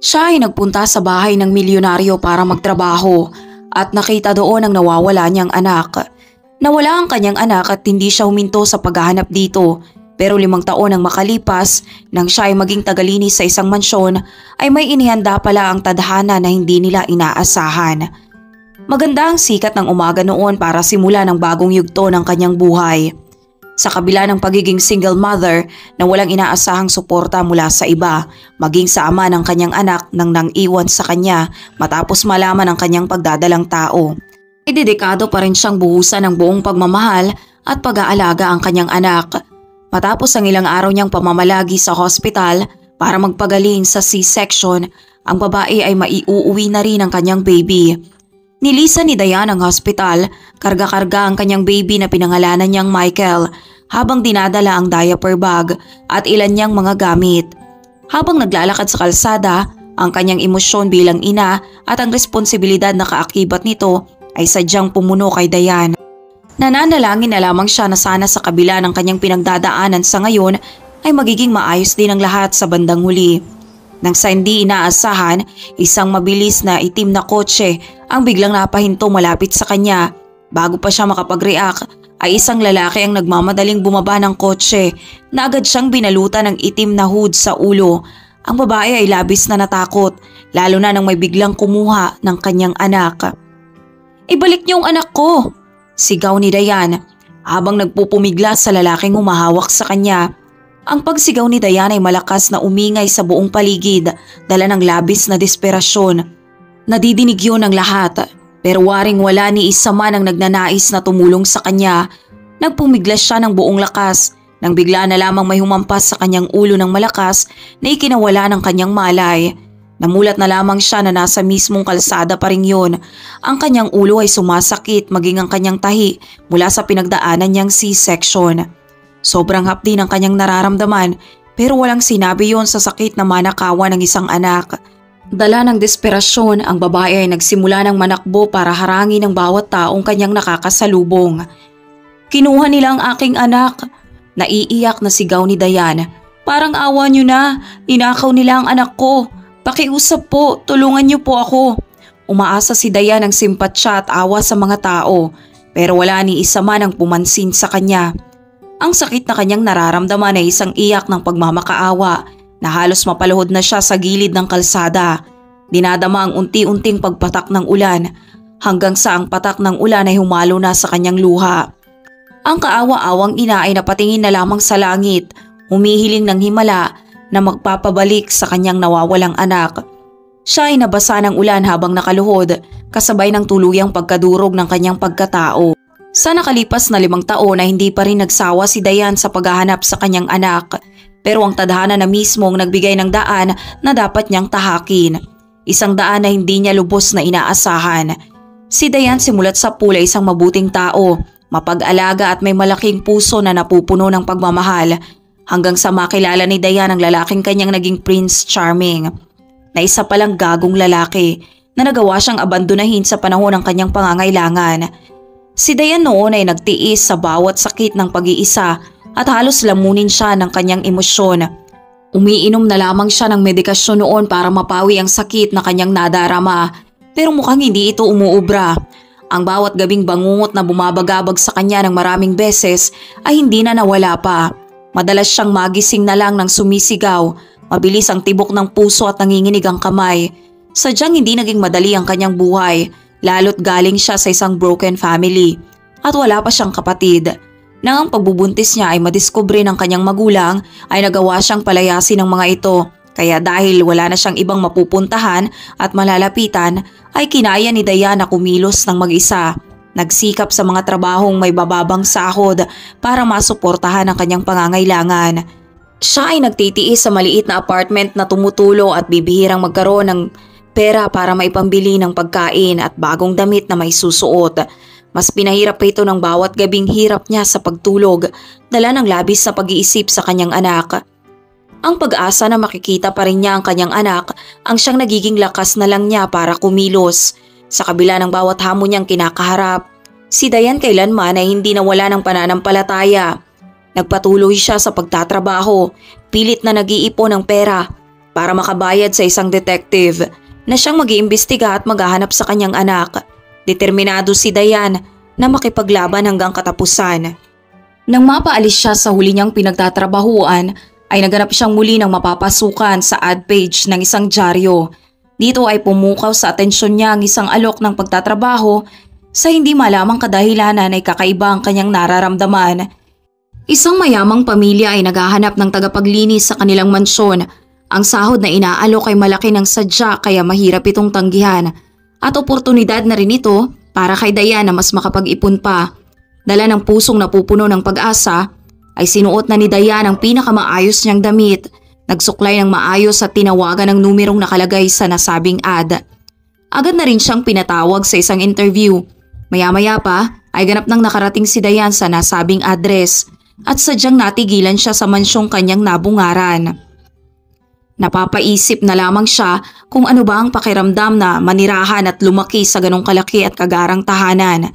Siya ay nagpunta sa bahay ng milyonaryo para magtrabaho at nakita doon ang nawawala niyang anak. Nawala ang kanyang anak at hindi siya huminto sa paghahanap dito. Pero 5 taon ang makalipas nang siya ay maging tagalinis sa isang mansyon ay may inihanda pala ang tadhana na hindi nila inaasahan. Maganda ang sikat ng umaga noon para simula ng bagong yugto ng kanyang buhay. Sa kabila ng pagiging single mother na walang inaasahang suporta mula sa iba, maging sa ama ng kanyang anak nang nang-iwan sa kanya matapos malaman ang kanyang pagdadalang tao. Idedekado pa rin siyang buhusan ng buong pagmamahal at pag-aalaga ang kanyang anak. Matapos ang ilang araw niyang pamamalagi sa hospital para magpagaling sa C-section, ang babae ay maiuuwi na rin ang kanyang baby. Nilisan ni Diane ang hospital, karga-karga ang kanyang baby na pinangalanan niyang Michael habang dinadala ang diaper bag at ilan niyang mga gamit. Habang naglalakad sa kalsada, ang kanyang emosyon bilang ina at ang responsibilidad na kaakibat nito ay sadyang pumuno kay Diane. Nananalangin na lamang siya na sana sa kabila ng kanyang pinagdadaanan sa ngayon ay magiging maayos din ang lahat sa bandang huli. Nang sa hindi inaasahan, isang mabilis na itim na kotse ang biglang napahinto malapit sa kanya. Bago pa siya makapag-react ay isang lalaki ang nagmamadaling bumaba ng kotse na agad siyang binalutan ng itim na hood sa ulo. Ang babae ay labis na natakot, lalo na nang may biglang kumuha ng kanyang anak. "Ibalik niyo ang anak ko!" Sigaw ni Diane habang nagpupumigla sa lalaking humahawak sa kanya. Ang pagsigaw ni Diane ay malakas na umingay sa buong paligid, dala ng labis na desperasyon. Nadidinig yun ng lahat, pero waring wala ni isa man ang nagnanais na tumulong sa kanya. Nagpumiglas siya ng buong lakas nang bigla na lamang may humampas sa kanyang ulo ng malakas na ikinawala ng kanyang malay. Namulat na lamang siya na nasa mismong kalsada pa rin yun. Ang kanyang ulo ay sumasakit maging ang kanyang tahi mula sa pinagdaanan niyang C-section. Sobrang hapdi ng kanyang nararamdaman pero walang sinabi yon sa sakit na manakawan ng isang anak. Dala ng desperasyon, ang babae ay nagsimula ng manakbo para harangin ang bawat taong kanyang nakakasalubong. "Kinuha nila ang aking anak!" Naiiyak na sigaw ni Diane. "Parang awa niyo na, ninakaw nila ang anak ko. Pakiusap po, tulungan niyo po ako." Umaasa si Diane ng simpatsya at awa sa mga tao, pero wala ni isa man ang pumansin sa kanya. Ang sakit na kanyang nararamdaman ay isang iyak ng pagmamakaawa na halos mapaluhod na siya sa gilid ng kalsada. Dinadama ang unti-unting pagpatak ng ulan hanggang sa ang patak ng ulan ay humalo na sa kanyang luha. Ang kaawa-awang ina ay napatingin na lamang sa langit, humihiling ng himala na magpapabalik sa kanyang nawawalang anak. Siya ay nabasa ng ulan habang nakaluhod, kasabay ng tuluyang pagkadurog ng kanyang pagkatao. Sa nakalipas na 5 taon ay hindi pa rin nagsawa si Diane sa paghahanap sa kanyang anak, pero ang tadhana na mismong nagbigay ng daan na dapat niyang tahakin. Isang daan na hindi niya lubos na inaasahan. Si Diane simulat sa pool ay isang mabuting tao, mapag-alaga at may malaking puso na napupuno ng pagmamahal. Hanggang sa makilala ni Diane ang lalaking kanyang naging Prince Charming, na isa palang gagong lalaki na nagawa siyang abandonahin sa panahon ng kanyang pangangailangan. Si Diane noon ay nagtiis sa bawat sakit ng pag-iisa at halos lamunin siya ng kanyang emosyon. Umiinom na lamang siya ng medikasyon noon para mapawi ang sakit na kanyang nadarama, pero mukhang hindi ito umuubra. Ang bawat gabing bangungot na bumabagabag sa kanya ng maraming beses ay hindi na nawala pa. Madalas siyang magising na lang ng sumisigaw, mabilis ang tibok ng puso at nanginginig ang kamay. Sadyang hindi naging madali ang kanyang buhay, lalo't galing siya sa isang broken family at wala pa siyang kapatid. Nang ang pagbubuntis niya ay madiskubre ng kanyang magulang ay nagawa siyang palayasin ng mga ito. Kaya dahil wala na siyang ibang mapupuntahan at malalapitan ay kinaya ni Diane na kumilos ng mag-isa. Nagsikap sa mga trabahong may bababang sahod para masuportahan ang kanyang pangangailangan. Siya ay nagtitiis sa maliit na apartment na tumutulo at bibihirang magkaroon ng pera para maipambili ng pagkain at bagong damit na may susuot. Mas pinahirap pa ito ng bawat gabing hirap niya sa pagtulog, dala ng labis na pag-iisip sa kanyang anak. Ang pag-asa na makikita pa rin niya ang kanyang anak ang siyang nagiging lakas na lang niya para kumilos. Sa kabila ng bawat hamon niyang kinakaharap, si Diane kailanman ay hindi nawala ng pananampalataya. Nagpatuloy siya sa pagtatrabaho, pilit na nag-iipon ng pera. para makabayad sa isang detective na siyang mag-iimbestiga at maghahanap sa kanyang anak. Determinado si Dayan na makipaglaban hanggang katapusan. Nang mapaalis siya sa huli niyang pinagtatrabahuan, ay naganap siyang muli ng mapapasukan sa ad page ng isang dyaryo. Dito ay pumukaw sa atensyon niya ang isang alok ng pagtatrabaho sa hindi malamang kadahilanan ay kakaiba ang kanyang nararamdaman. Isang mayamang pamilya ay naghahanap ng tagapaglinis sa kanilang mansyon. Ang sahod na inaalok ay malaki ng sadya kaya mahirap itong tanggihan. At oportunidad na rin ito para kay Dayan na mas makapag-ipon pa. Dala ng pusong napupuno ng pag-asa, ay sinuot na ni Dayan ang pinakamaayos niyang damit, nagsuklay ng maayos at tinawagan ng numerong nakalagay sa nasabing ad. Agad na rin siyang pinatawag sa isang interview. Maya-maya pa ay ganap nang nakarating si Dayan sa nasabing address at sadyang natigilan siya sa mansyong kanyang nabungaran. Napapaisip na lamang siya kung ano ba ang pakiramdam na manirahan at lumaki sa ganong kalaki at kagarang tahanan.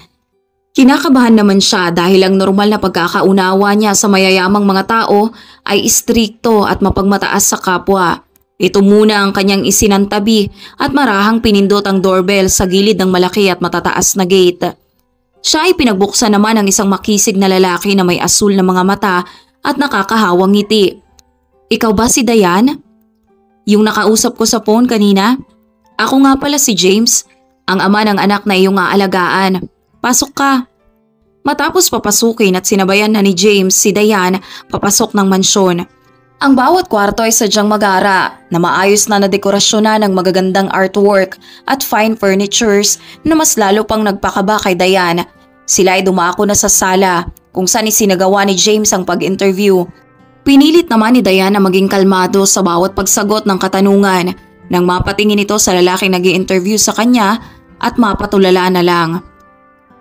Kinakabahan naman siya dahil ang normal na pagkakaunawa niya sa mayayamang mga tao ay istrikto at mapagmataas sa kapwa. Ito muna ang kanyang isinantabi at marahang pinindot ang doorbell sa gilid ng malaki at matataas na gate. Siya ay pinagbuksan naman ng isang makisig na lalaki na may asul na mga mata at nakakahawang ngiti. "Ikaw ba si Dayan? Yung nakausap ko sa phone kanina? Ako nga pala si James, ang ama ng anak na iyong aalagaan. Pasok ka." Matapos papasukin at sinabayan na ni James si Dayan papasok ng mansyon. Ang bawat kwarto ay sadyang magara na maayos na nadekorasyon na ng magagandang artwork at fine furnitures na mas lalo pang nagpakaba kay Dayan. Sila ay dumako na sa sala kung saan isinagawa ni James ang pag-interview. Pinilit naman ni Dayan na maging kalmado sa bawat pagsagot ng katanungan nang mapatingin ito sa lalaking nag-i-interview sa kanya at mapatulala na lang.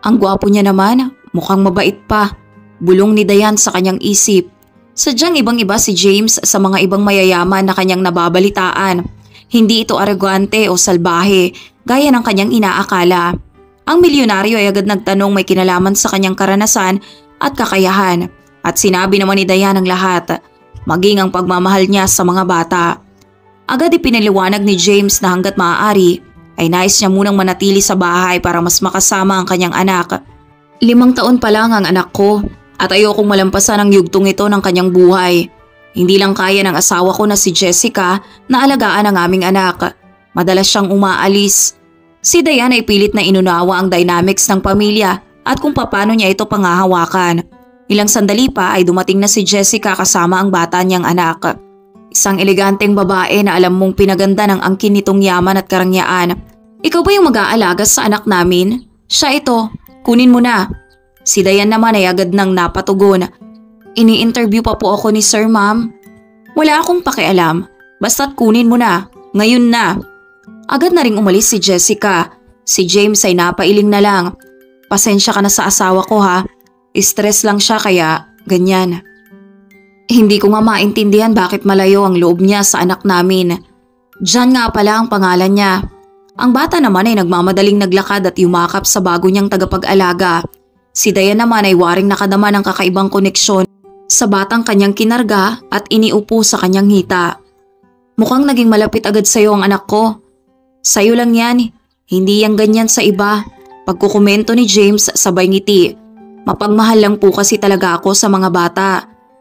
Ang gwapo niya naman, mukhang mabait pa, bulong ni Dayan sa kanyang isip. Sadyang ibang-iba si James sa mga ibang mayayaman na kanyang nababalitaan. Hindi ito arrogante o salbahe gaya ng kanyang inaakala. Ang milyonaryo ay agad nagtanong may kinalaman sa kanyang karanasan at kakayahan at sinabi naman ni Dayan ang lahat, maging ang pagmamahal niya sa mga bata. Agad ipinaliwanag ni James na hanggat maaari ay nais niya munang manatili sa bahay para mas makasama ang kanyang anak. 5 taon pa lang ang anak ko at ayokong malampasan ang yugtong ito ng kanyang buhay. Hindi lang kaya ng asawa ko na si Jessica na alagaan ang aming anak. Madalas siyang umaalis. Si Dayan ay pilit na inunawa ang dynamics ng pamilya at kung paano niya ito pangahawakan. Ilang sandali pa ay dumating na si Jessica kasama ang bata niyang anak. Isang eleganteng babae na alam mong pinaganda ng angkin nitong yaman at karangyaan. "Ikaw ba yung mag-aalaga sa anak namin?" "Siya ito, kunin mo na." Si Dayan naman ay agad nang napatugon. "Ini-interview pa po ako ni Sir, Ma'am." "Wala akong pakialam, basta't kunin mo na, ngayon na." Agad na ring umalis si Jessica. Si James ay napailing na lang. "Pasensya ka na sa asawa ko ha, stress lang siya kaya ganyan." Hindi ko nga maintindihan bakit malayo ang loob niya sa anak namin. John nga pala ang pangalan niya. Ang bata naman ay nagmamadaling naglakad at yumakap sa bago niyang tagapag-alaga. Si Dayan naman ay waring nakadama ng kakaibang koneksyon sa batang kanyang kinarga at iniupo sa kanyang hita. "Mukhang naging malapit agad sa'yo ang anak ko." "Sa'yo lang yan, hindi yang ganyan sa iba." Pagkukomento ni James sabay ngiti. "Mapagmahal lang po kasi talaga ako sa mga bata.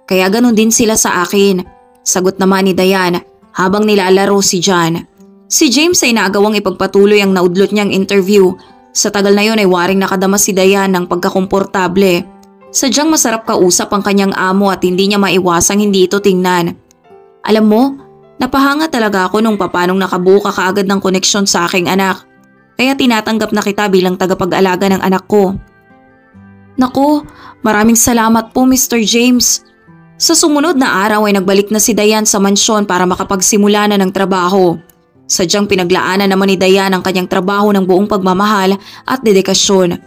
Kaya ganun din sila sa akin." Sagot naman ni Dayan habang nilalaro si John. Si James ay naagawang ipagpatuloy ang naudlot niyang interview. Sa tagal na yon ay waring nakadama si Dayan ng pagkakomportable. Sadyang masarap kausap ang kanyang amo at hindi niya maiwasang hindi ito tingnan. "Alam mo, napahanga talaga ako nung papanong nakabuo ka kaagad ng koneksyon sa aking anak. Kaya tinatanggap na kita bilang tagapag-alaga ng anak ko." "Naku, maraming salamat po Mr. James." Sa sumunod na araw ay nagbalik na si Dayan sa mansyon para makapagsimula na ng trabaho. Sadyang pinaglaanan naman ni Dayan ang kanyang trabaho ng buong pagmamahal at dedikasyon.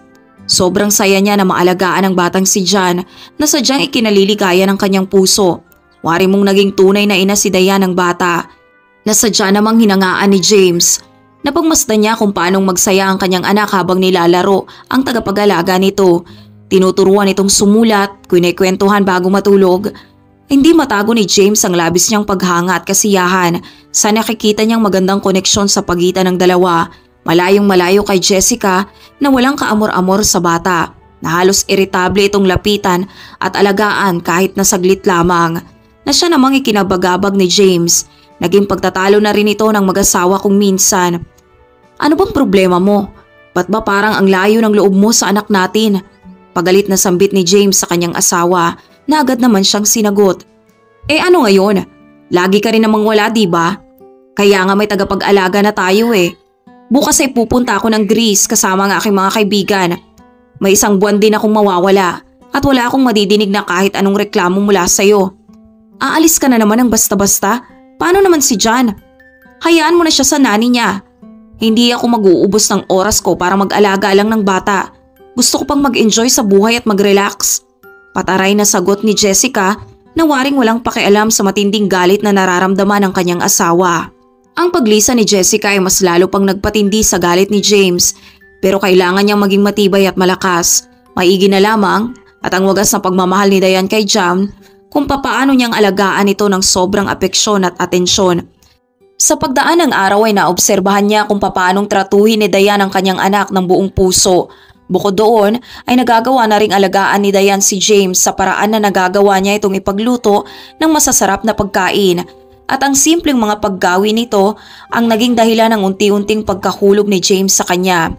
Sobrang saya niya na maalagaan ang batang si John na sadyang ikinaliligaya ng kanyang puso. Wari mong naging tunay na ina si Dayan ng bata na sadya namang hinangaan ni James. Napagmasdan niya kung paanong magsaya ang kanyang anak habang nilalaro ang tagapag-alaga nito. Tinuturuan itong sumulat, kinikwentuhan bago matulog. Hindi matago ni James ang labis niyang paghanga at kasiyahan sa nakikita niyang magandang koneksyon sa pagitan ng dalawa, malayong malayo kay Jessica na walang kaamor-amor sa bata, na halos iritable itong lapitan at alagaan kahit na saglit lamang, na siya namang ikinabagabag ni James. Naging pagtatalo na rin ito ng mag-asawa kung minsan. Ano bang problema mo? Ba't ba parang ang layo ng loob mo sa anak natin? Pagalit na sambit ni James sa kanyang asawa na agad naman siyang sinagot. Ano ngayon? Lagi ka rin namang wala, diba? Kaya nga may tagapag-alaga na tayo eh. Bukas ay pupunta ako ng Greece kasama ng aking mga kaibigan. May 1 buwan din akong mawawala at wala akong madidinig na kahit anong reklamo mula sa'yo. Aalis ka na naman ng basta-basta? Paano naman si John? Hayaan mo na siya sa nani niya. Hindi ako mag-uubos ng oras ko para mag-alaga lang ng bata. Gusto ko pang mag-enjoy sa buhay at mag-relax. Pataray na sagot ni Jessica na waring walang pakialam sa matinding galit na nararamdaman ng kanyang asawa. Ang paglisa ni Jessica ay mas lalo pang nagpatindi sa galit ni James, pero kailangan niyang maging matibay at malakas. Maigi na lamang at ang wagas na pagmamahal ni Diane kay John kung papaano niyang alagaan ito ng sobrang apeksyon at atensyon. Sa pagdaan ng araw ay naobserbahan niya kung papaanong tratuhin ni Diane ang kanyang anak ng buong puso. Bukod doon ay nagagawa na ring alagaan ni Diane si James sa paraan na nagagawa niya itong ipagluto ng masasarap na pagkain. At ang simpleng mga paggawi nito ang naging dahilan ng unti-unting pagkahulog ni James sa kanya.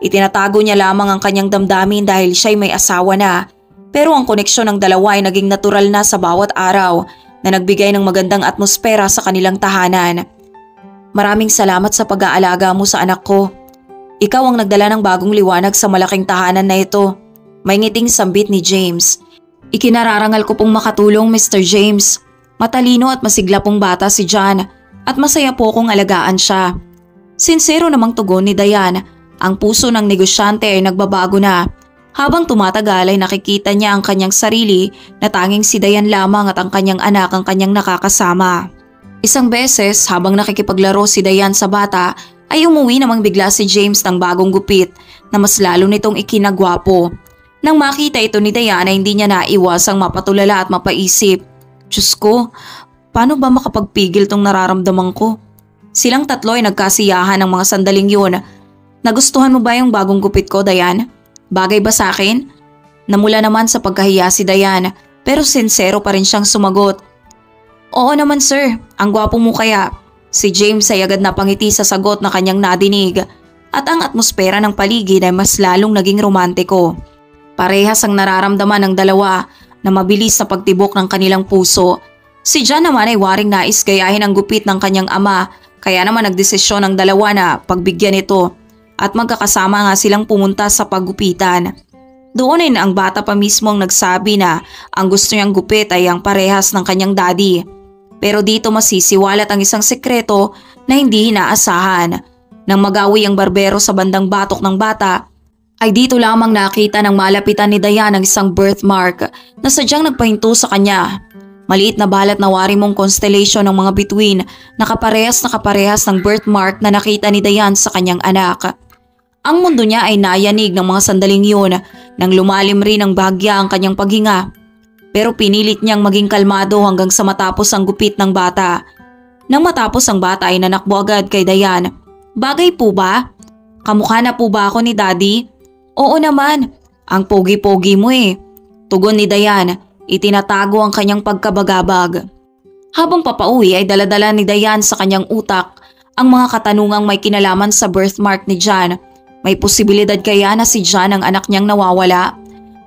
Itinatago niya lamang ang kanyang damdamin dahil siya'y may asawa na. Pero ang koneksyon ng dalawa ay naging natural na sa bawat araw na nagbigay ng magandang atmosfera sa kanilang tahanan. Maraming salamat sa pag-aalaga mo sa anak ko. Ikaw ang nagdala ng bagong liwanag sa malaking tahanan na ito. May ngiting sambit ni James. Ikinararangal ko pong makatulong, Mr. James. Matalino at masigla pong bata si John at masaya po kong alagaan siya. Sinsero namang tugon ni Diane. Ang puso ng negosyante ay nagbabago na. Habang tumatagal ay nakikita niya ang kanyang sarili na tanging si Diane lamang at ang kanyang anak ang kanyang nakakasama. Isang beses habang nakikipaglaro si Diane sa bata ay umuwi namang bigla si James ng bagong gupit na mas lalo nitong ikinagwapo. Nang makita ito ni Diane ay hindi niya naiwasang mapatulala at mapaisip. Diyos ko, paano ba makapagpigil tong nararamdaman ko? Silang tatlo ay nagkasiyahan ng mga sandaling yun. Nagustuhan mo ba yung bagong gupit ko, Diane? Bagay ba sa akin? Namula naman sa pagkahiya si Diane pero sincero pa rin siyang sumagot. Oo naman sir, ang gwapo mo kaya. Si James ay agad napangiti sa sagot na kanyang nadinig at ang atmosfera ng paligid ay mas lalong naging romantiko. Parehas ang nararamdaman ng dalawa na mabilis na pagtibok ng kanilang puso. Si John naman ay waring nais gayahin ang gupit ng kanyang ama kaya naman nagdesisyon ng dalawa na pagbigyan ito at magkakasama nga silang pumunta sa paggupitan. Doon ay ang bata pa mismo ang nagsabi na ang gusto niyang gupit ay ang parehas ng kanyang daddy. Pero dito masisiwalat ang isang sekreto na hindi inaasahan. Nang magawi ang barbero sa bandang batok ng bata, ay dito lamang nakita ng malapitan ni Diane ang isang birthmark na sadyang nagpahinto sa kanya. Maliit na balat na wari mong constellation ng mga bituin na kaparehas ng birthmark na nakita ni Diane sa kanyang anak. Ang mundo niya ay nayanig ng mga sandaling yun nang lumalim rin ng bahagya ang kanyang paghinga. Pero pinilit niyang maging kalmado hanggang sa matapos ang gupit ng bata. Nang matapos ang bata ay nanakbo agad kay Diane. Bagay po ba? Kamukha na po ba ako ni Daddy? Oo naman, ang pogi-pogi mo eh. Tugon ni Diane, itinatago ang kanyang pagkabagabag. Habang papauwi ay daladala ni Diane sa kanyang utak ang mga katanungang may kinalaman sa birthmark ni John. May posibilidad kaya na si John ang anak niyang nawawala?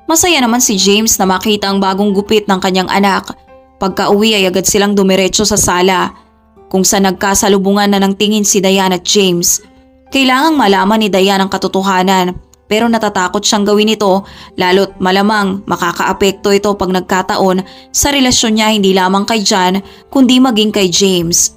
Masaya naman si James na makita ang bagong gupit ng kanyang anak. Pagka-uwi ay agad silang dumiretso sa sala, kung saan nagkasalubungan na ng tingin si Diane at James. Kailangang malaman ni Diane ang katotohanan, pero natatakot siyang gawin ito lalo't malamang makakaapekto ito pag nagkataon sa relasyon niya hindi lamang kay John kundi maging kay James.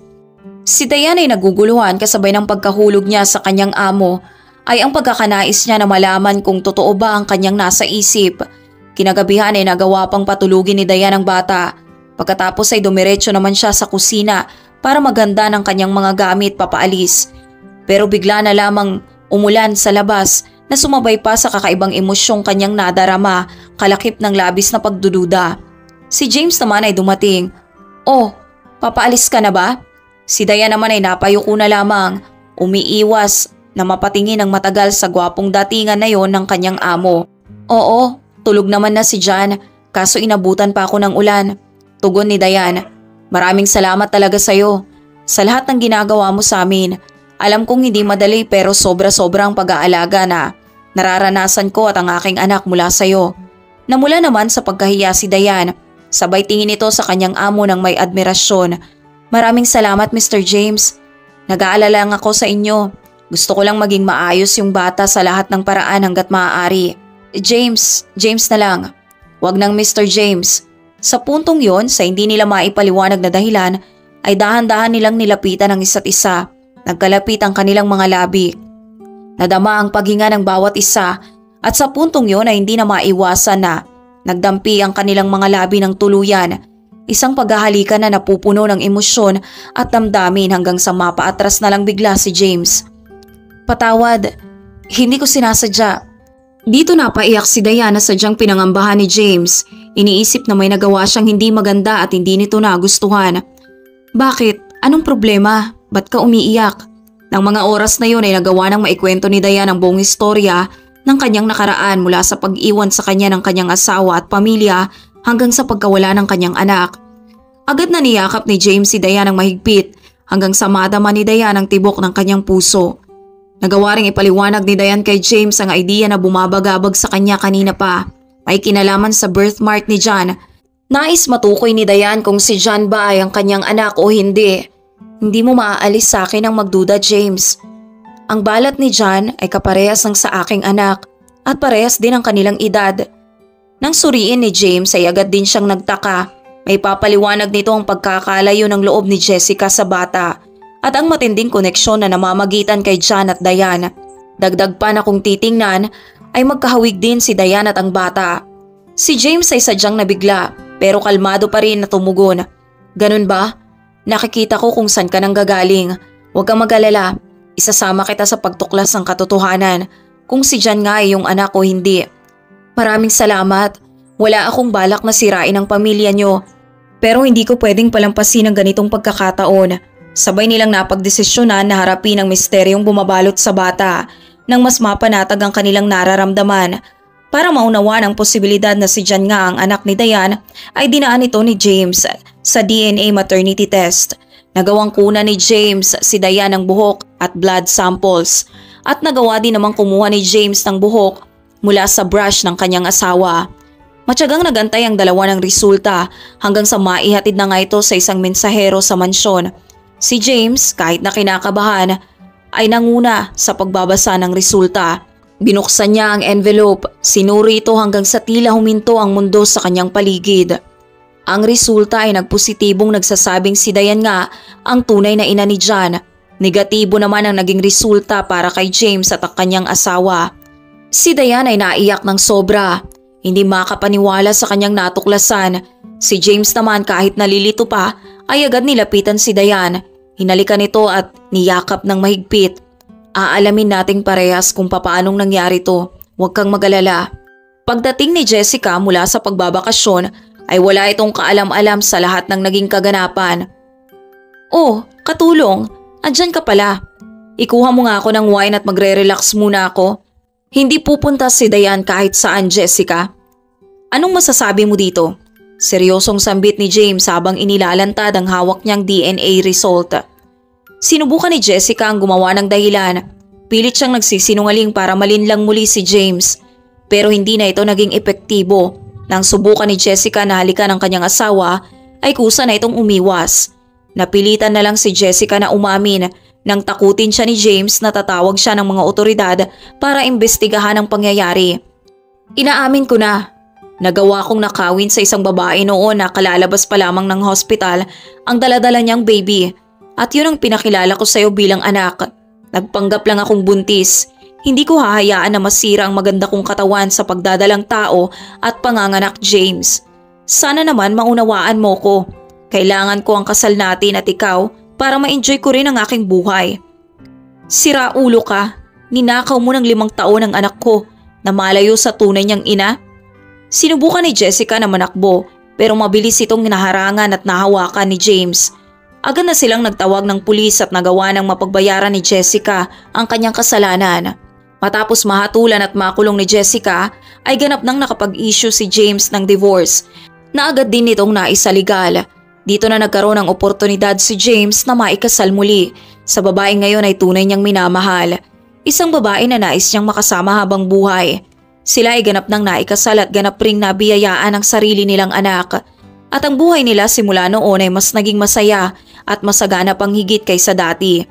Si Diane ay naguguluhan kasabay ng pagkahulog niya sa kanyang amo ay ang pagkakanais niya na malaman kung totoo ba ang kanyang nasa isip. Kinagabihan ay nagawa pang patulugin ni Diane ang bata. Pagkatapos ay dumiretso naman siya sa kusina para maganda ng kanyang mga gamit papaalis. Pero bigla na lamang umulan sa labas na sumabay pa sa kakaibang emosyong kanyang nadarama kalakip ng labis na pagdududa. Si James naman ay dumating. Oh, papaalis ka na ba? Si Dayan naman ay napayuko na lamang, umiiwas na mapatingin ng matagal sa gwapong datingan na yon ng kanyang amo. Oo, tulog naman na si John, kaso inabutan pa ako ng ulan. Tugon ni Dayan. Maraming salamat talaga sa'yo. Sa lahat ng ginagawa mo sa amin. Alam kong hindi madali pero sobra-sobrang pag-aalaga na nararanasan ko at ang aking anak mula sa'yo. Namula naman sa pagkahiya si Dayan. Sabay tingin ito sa kanyang amo ng may admirasyon. Maraming salamat Mr. James. Nag-aalala lang ako sa inyo. Gusto ko lang maging maayos yung bata sa lahat ng paraan hanggat maaari. James na lang. Wag nang Mr. James. Sa puntong yon, sa hindi nila maipaliwanag na dahilan, ay dahan-dahan nilang nilapitan ang isa't isa. Nagkalapit ang kanilang mga labi. Nadama ang paghinga ng bawat isa at sa puntong yon ay hindi na maiwasan na nagdampi ang kanilang mga labi ng tuluyan. Isang paghahalikan na napupuno ng emosyon at damdamin hanggang sa mapaatras na lang bigla si James. Patawad, hindi ko sinasadya. Dito napaiyak si Diana sadyang pinangambahan ni James. Iniisip na may nagawa siyang hindi maganda at hindi nito nagustuhan. Bakit? Anong problema? Ba't ka umiiyak? Nang mga oras na yun ay nagawa ng maikwento ni Diana ang buong istorya ng kanyang nakaraan mula sa pag-iwan sa kanya ng kanyang asawa at pamilya hanggang sa pagkawala ng kanyang anak. Agad na niyakap ni James si Diana ng mahigpit hanggang sa madama ni Diana ang tibok ng kanyang puso. Nagawa ring ipaliwanag ni Diane kay James ang idea na bumabagabag sa kanya kanina pa. May kinalaman sa birthmark ni John. Nais matukoy ni Diane kung si John ba ay ang kanyang anak o hindi. Hindi mo maaalis sa akin ang magduda, James. Ang balat ni John ay kaparehas ng sa aking anak at parehas din ang kanilang edad. Nang suriin ni James ay agad din siyang nagtaka. May papaliwanag nito ang pagkakalayo ng loob ni Jessica sa bata. At ang matinding koneksyon na namamagitan kay John at Diane. Dagdag pa na kung titingnan ay magkahawig din si Diane at ang bata. Si James ay sadyang nabigla pero kalmado pa rin na tumugon. Ganun ba? Nakikita ko kung saan ka nang gagaling. Huwag kang mag-alala. Isasama kita sa pagtuklas ng katotohanan kung si John nga ay yung anak o hindi. Maraming salamat. Wala akong balak na sirain ang pamilya nyo. Pero hindi ko pwedeng palampasin ang ganitong pagkakataon. Sabay nilang napagdesisyonan na harapin ang misteryong bumabalot sa bata nang mas mapanatag ang kanilang nararamdaman. Para maunawaan ang posibilidad na si John nga ang anak ni Diane ay dinaan ito ni James sa DNA maternity test. Nagawang kuna ni James si Diane ng buhok at blood samples at nagawa din namang kumuha ni James ng buhok mula sa brush ng kanyang asawa. Matyagang nagantay ang dalawa ng resulta hanggang sa maihatid na nga ito sa isang mensahero sa mansyon. Si James, kahit na kinakabahan, ay nanguna sa pagbabasa ng resulta. Binuksan niya ang envelope, sinuri ito hanggang sa tila huminto ang mundo sa kanyang paligid. Ang resulta ay nagpositibong nagsasabing si Diane nga ang tunay na ina ni John. Negatibo naman ang naging resulta para kay James at ang kanyang asawa. Si Diane ay naiyak ng sobra. Hindi makapaniwala sa kanyang natuklasan. Si James naman kahit nalilito pa ay agad nilapitan si Diane. Hinalikan nito at niyakap ng mahigpit. Aalamin nating parehas kung papaanong nangyari to. Huwag kang mag-alala. Pagdating ni Jessica mula sa pagbabakasyon ay wala itong kaalam-alam sa lahat ng naging kaganapan. Oh, katulong. Andyan ka pala. Ikuha mo nga ako ng wine at magre-relax muna ako. Hindi pupunta si Diane kahit saan, Jessica. Anong masasabi mo dito? Seryosong sambit ni James habang inilalantad ang hawak niyang DNA result. Sinubukan ni Jessica ang gumawa ng dahilan. Pilit siyang nagsisinungaling para malinlang muli si James. Pero hindi na ito naging epektibo. Nang subukan ni Jessica na halikan ang kanyang asawa, ay kusa na itong umiwas. Napilitan na lang si Jessica na umamin nang takutin siya ni James na tatawag siya ng mga otoridad para imbestigahan ang pangyayari. Inaamin ko na. Nagawa kong nakawin sa isang babae noon na kalalabas pa lamang ng hospital ang daladala niyang baby at yun ang pinakilala ko sa'yo bilang anak. Nagpanggap lang akong buntis. Hindi ko hahayaan na masira ang maganda kong katawan sa pagdadalang tao at panganganak, James. Sana naman maunawaan mo ko. Kailangan ko ang kasal natin at ikaw para ma-enjoy ko rin ang aking buhay. Sira ulo ka. Ninakaw mo ng 5 taon ang anak ko na malayo sa tunay niyang ina. Sinubukan ni Jessica na manakbo pero mabilis itong naharangan at nahawakan ni James. Agad na silang nagtawag ng pulis at nagawa ng mapagbayaran ni Jessica ang kanyang kasalanan. Matapos mahatulan at makulong ni Jessica ay ganap nang nakapag-issue si James ng divorce na agad din itong naisaligal. Dito na nagkaroon ng oportunidad si James na maikasal muli sa babaeng ngayon ay tunay niyang minamahal. Isang babae na nais niyang makasama habang buhay. Sila ay ganap nang naikasal at ganap ring nabiyayaan ang sarili nilang anak. At ang buhay nila simula noon ay mas naging masaya at masagana pang higit kaysa dati.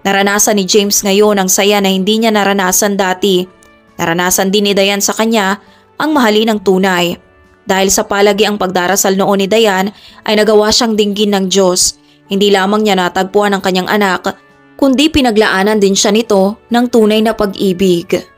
Naranasan ni James ngayon ang saya na hindi niya naranasan dati. Naranasan din ni Diane sa kanya ang mahalin ng tunay. Dahil sa palagi ang pagdarasal noon ni Diane ay nagawa siyang dinggin ng Diyos. Hindi lamang niya natagpuan ang kanyang anak, kundi pinaglaanan din siya nito ng tunay na pag-ibig.